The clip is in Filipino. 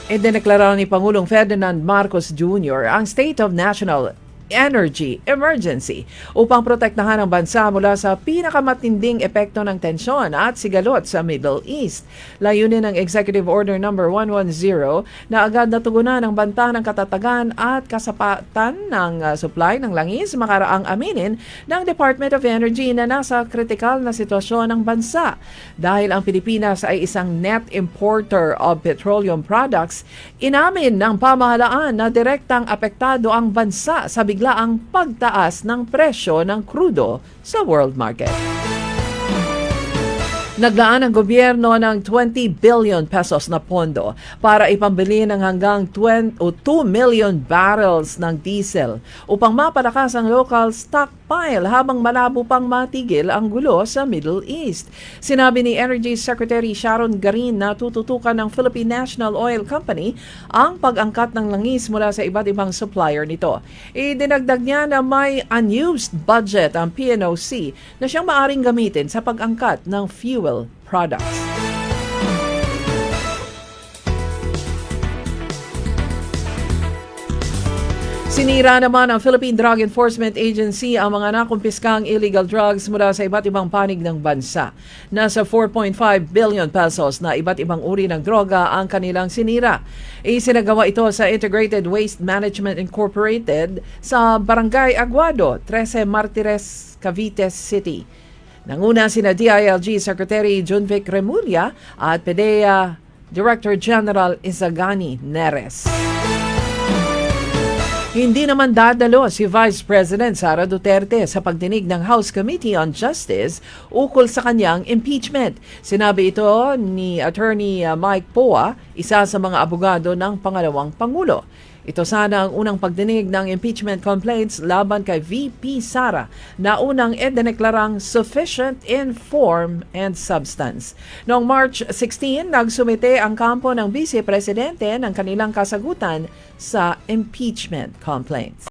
Idineklara ni Pangulong Ferdinand Marcos Jr. ang State of National Energy Emergency upang protektahan ang bansa mula sa pinakamatinding epekto ng tensyon at sigalot sa Middle East. Layunin ng Executive Order No. 110 na agad natugunan ang banta ng katatagan at kasapatan ng supply ng langis makaraang aminin ng Department of Energy na nasa kritikal na sitwasyon ng bansa. Dahil ang Pilipinas ay isang net importer of petroleum products, inamin ng pamahalaan na direktang apektado ang bansa sa biglaang pagtaas ng presyo ng krudo sa world market. Naglaan ang gobyerno ng 20 billion pesos na pondo para ipambili ng hanggang 2 million barrels ng diesel upang mapalakas ang local stockpile habang malabo pang matigil ang gulo sa Middle East. Sinabi ni Energy Secretary Sharon Garin na tututukan ng Philippine National Oil Company ang pag-angkat ng langis mula sa iba't ibang supplier nito. Idinagdag niya na may unused budget ang PNOC na siyang maaring gamitin sa pag-angkat ng fuel products. Sinira naman ng Philippine Drug Enforcement Agency ang mga nakumpiskang illegal drugs mula sa iba't ibang panig ng bansa. Nasa 4.5 billion pesos na iba't ibang uri ng droga ang kanilang sinira. Isinagawa ito sa Integrated Waste Management Incorporated sa Barangay Aguado, 13 Martires, Cavite City. Nanguna sina DILG Secretary Junvic Remulla at PDEA Director General Izagani Neres. Hindi naman dadalo si Vice President Sara Duterte sa pagdinig ng House Committee on Justice ukol sa kanyang impeachment. Sinabi ito ni Attorney Mike Poa, isa sa mga abogado ng pangalawang Pangulo. Ito sana ang unang pagdinig ng impeachment complaints laban kay VP Sara na unang idineklarang sufficient in form and substance. Noong March 16, nagsumite ang kampo ng Vice Presidente ng kanilang kasagutan sa impeachment complaints.